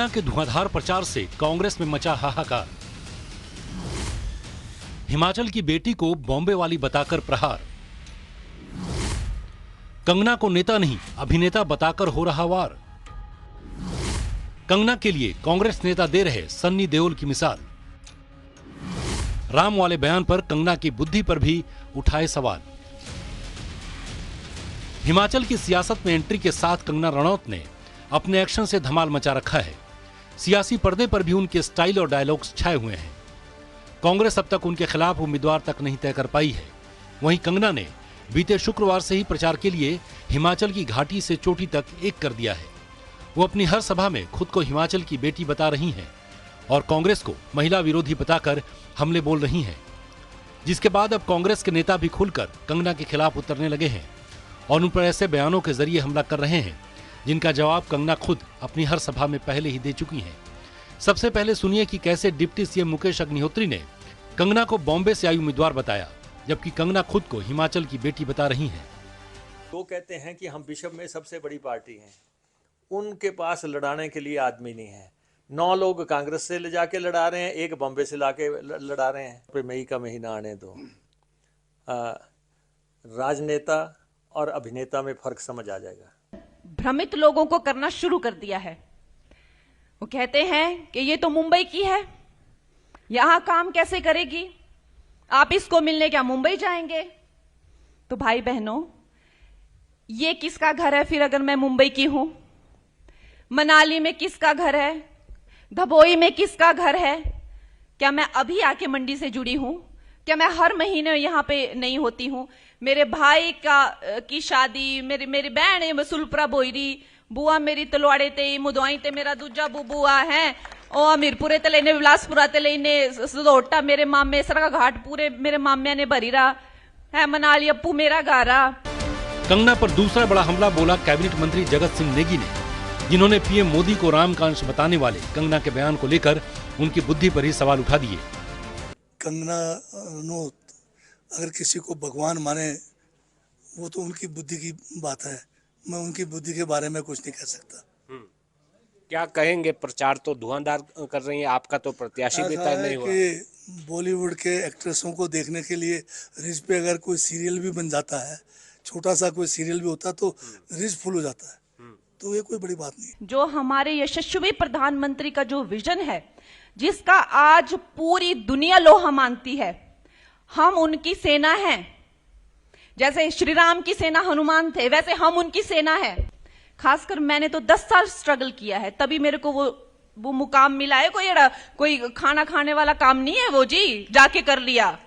कंगना के धुआंधार प्रचार से कांग्रेस में मचा हाहाकार। हिमाचल की बेटी को बॉम्बे वाली बताकर प्रहार। कंगना को नेता नहीं अभिनेता बताकर हो रहा वार। कंगना के लिए कांग्रेस नेता दे रहे सन्नी देओल की मिसाल। राम वाले बयान पर कंगना की बुद्धि पर भी उठाए सवाल। हिमाचल की सियासत में एंट्री के साथ कंगना रनौत ने अपने एक्शन से धमाल मचा रखा है। सियासी पर्दे पर भी उनके स्टाइल और डायलॉग्स छाए हुए हैं। कांग्रेस अब तक उनके खिलाफ उम्मीदवार तक नहीं तय कर पाई है। वहीं कंगना ने बीते शुक्रवार से ही प्रचार के लिए हिमाचल की घाटी से चोटी तक एक कर दिया है। वो अपनी हर सभा में खुद को हिमाचल की बेटी बता रही हैं और कांग्रेस को महिला विरोधी बताकर हमले बोल रही हैं, जिसके बाद अब कांग्रेस के नेता भी खुलकर कंगना के खिलाफ उतरने लगे हैं और उन पर ऐसे बयानों के जरिए हमला कर रहे हैं जिनका जवाब कंगना खुद अपनी हर सभा में पहले ही दे चुकी हैं। सबसे पहले सुनिए कि कैसे डिप्टी सीएम मुकेश अग्निहोत्री ने कंगना को बॉम्बे से आई उम्मीदवार बताया, जबकि कंगना खुद को हिमाचल की बेटी बता रही हैं। वो कहते हैं कि हम विश्व में सबसे बड़ी पार्टी हैं, उनके पास लड़ाने के लिए आदमी नहीं है। 9 लोग कांग्रेस से ले जाके लड़ा रहे हैं, एक बॉम्बे से लाके लड़ा रहे हैं। फिर मई का महीना आने दो, राजनेता और अभिनेता में फर्क समझ आ जाएगा। भ्रमित लोगों को करना शुरू कर दिया है। वो कहते हैं कि ये तो मुंबई की है, यहां काम कैसे करेगी, आप इसको मिलने क्या मुंबई जाएंगे। तो भाई बहनों, ये किसका घर है फिर अगर मैं मुंबई की हूं? मनाली में किसका घर है? धबोई में किसका घर है? क्या मैं अभी आके मंडी से जुड़ी हूं? क्या मैं हर महीने यहां पे नहीं होती हूं? मेरे भाई की शादी, मेरी बहन है मसूलपुरा बोईरी, बुआ मेरी तलवाड़े ते मुदवाई ते मेरा दूजा बुआ है, और अमीरपुरे ते लेने, विलासपुरा ते लेने, सदोटा मेरे मामे, सरका घाट पूरे मेरे माम्या ने भरीरा है, मनाली अप्पू मेरा गारा। कंगना पर दूसरा बड़ा हमला बोला कैबिनेट मंत्री जगत सिंह नेगी ने, जिन्होंने पीएम मोदी को राम का अंश बताने वाले कंगना के बयान को लेकर उनकी बुद्धि पर ही सवाल उठा दिए। कंगना रनौत अगर किसी को भगवान माने वो तो उनकी बुद्धि की बात है, मैं उनकी बुद्धि के बारे में कुछ नहीं कह सकता। क्या कहेंगे? प्रचार तो धुआंधार कर रही है, आपका तो प्रत्याशी भी तय नहीं हुआ कि बॉलीवुड के एक्ट्रेसों को देखने के लिए रिज पे अगर कोई सीरियल भी बन जाता है, छोटा सा कोई सीरियल भी होता तो रिज फुल हो जाता है, तो ये कोई बड़ी बात नहीं। जो हमारे यशस्वी प्रधानमंत्री का जो विजन है, जिसका आज पूरी दुनिया लोहा मानती है, हम उनकी सेना हैं। जैसे श्री राम की सेना हनुमान थे, वैसे हम उनकी सेना है। खासकर मैंने तो 10 साल स्ट्रगल किया है, तभी मेरे को वो मुकाम मिला है। कोई खाना खाने वाला काम नहीं है वो जी, जाके कर लिया,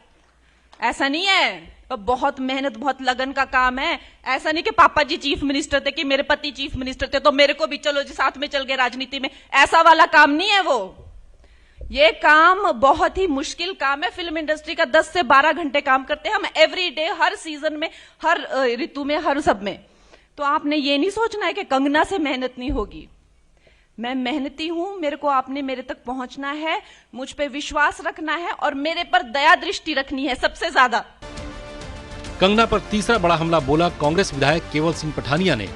ऐसा नहीं है। बहुत मेहनत, बहुत लगन का काम है। ऐसा नहीं कि पापा जी चीफ मिनिस्टर थे, कि मेरे पति चीफ मिनिस्टर थे तो मेरे को भी चलो जी साथ में चल गए राजनीति में, ऐसा वाला काम नहीं है वो। ये काम बहुत ही मुश्किल काम है। फिल्म इंडस्ट्री का 10 से 12 घंटे काम करते हैं हम एवरी डे, हर सीजन में, हर ऋतु में, हर सब में। तो आपने ये नहीं सोचना है कि कंगना से मेहनत नहीं होगी। मैं मेहनती हूं, मेरे को आपने मेरे तक पहुंचना है, मुझ पे विश्वास रखना है और मेरे पर दया दृष्टि रखनी है सबसे ज्यादा। कंगना पर तीसरा बड़ा हमला बोला कांग्रेस विधायक केवल सिंह पठानिया ने,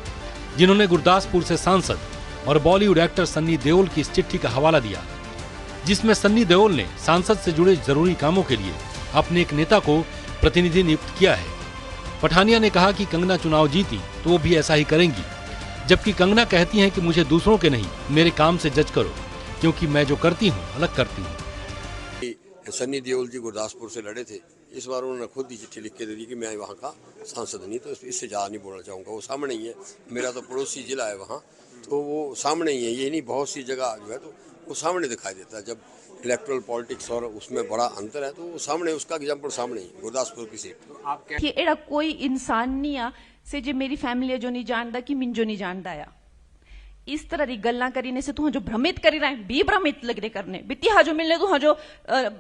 जिन्होंने गुरदासपुर से सांसद और बॉलीवुड एक्टर सन्नी देओल की इस चिट्ठी का हवाला दिया, जिसमें सन्नी देओल ने सांसद से जुड़े जरूरी कामों के लिए अपने एक नेता को प्रतिनिधि नियुक्त किया है। पठानिया ने कहा कि कंगना चुनाव जीती तो वो भी ऐसा ही करेंगी, जबकि कंगना कहती हैं कि मुझे दूसरों के नहीं मेरे काम से जज करो, क्योंकि मैं जो करती हूँ अलग करती हूँ। सन्नी देओल जी गुरदासपुर से लड़े थे, इस बार उन्होंने खुद ही चिट्ठी लिख के दे दी कि मैं वहाँ का सांसद नहीं, तो इससे ज़्यादा नहीं बोलना चाहूँगा। वो सामने ही है, मेरा तो पड़ोसी जिला है वहाँ, तो वो सामने ही है। ये नहीं, बहुत सी जगह जो है तो वो सामने दिखाई देता है। जब इलेक्ट्रल पॉलिटिक्स और उसमें बड़ा अंतर है तो वो सामने, उसका एग्जाम्पल सामने ही, गुरदासपुर की सीट। कि एड़ा कोई इंसान नहीं आ से जे मेरी फैमिली जो नहीं जानता कि मिंजो नहीं जानता आ। इस तरह री गल्ला करने से तू जो भ्रमित करी रहा है, भी भ्रमित लगने करने बिती हा जो मिलने तू जो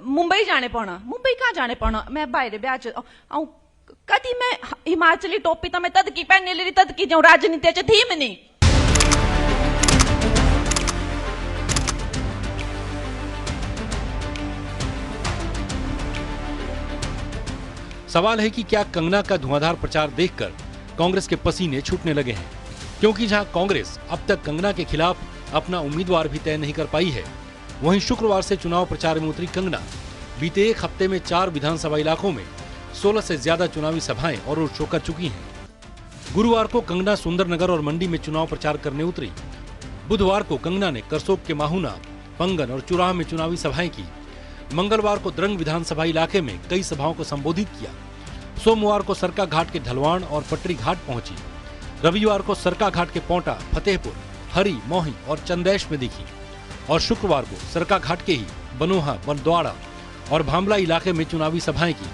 मुंबई जाने पाना, मुंबई कहाँ जाने पाना, मैं बाहर ब्याह आऊं कदी मैं हिमाचली टोपी तो मैं तद की पहनने ले रही, तद की जाऊं राजनीति च थी मैं नहीं। सवाल है कि क्या कंगना का धुआंधार प्रचार देखकर कांग्रेस के पसीने छूटने लगे हैं, क्योंकि जहां कांग्रेस अब तक कंगना के खिलाफ अपना उम्मीदवार भी तय नहीं कर पाई है। वहीं शुक्रवार से चुनाव प्रचार में उतरी कंगना बीते एक हफ्ते में 4 विधानसभा इलाकों में 16 से ज्यादा चुनावी सभाएं और रोड शो कर चुकी हैं। गुरुवार को कंगना सुंदरनगर और मंडी में चुनाव प्रचार करने उतरी। बुधवार को कंगना ने करसोग के माहुना, पंगन और चुराह में चुनावी सभाएं की। मंगलवार को द्रंग विधानसभा इलाके में कई सभाओं को संबोधित किया। सोमवार को सरका घाट के ढलवान और पटरी घाट पहुंची। रविवार को सरका घाट के पोंटा, फतेहपुर, हरी, मोही और चंदेश में दिखी और शुक्रवार को सरका घाट के ही बनोहा, बलद्वाड़ा और भामला इलाके में चुनावी सभाएं की।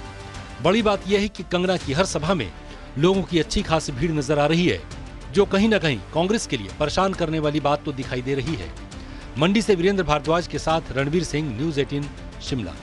बड़ी बात यह है कि कंगना की हर सभा में लोगों की अच्छी खासी भीड़ नजर आ रही है, जो कहीं न कहीं कांग्रेस के लिए परेशान करने वाली बात तो दिखाई दे रही है। मंडी से वीरेंद्र भारद्वाज के साथ रणवीर सिंह, न्यूज़ 18 शिमला।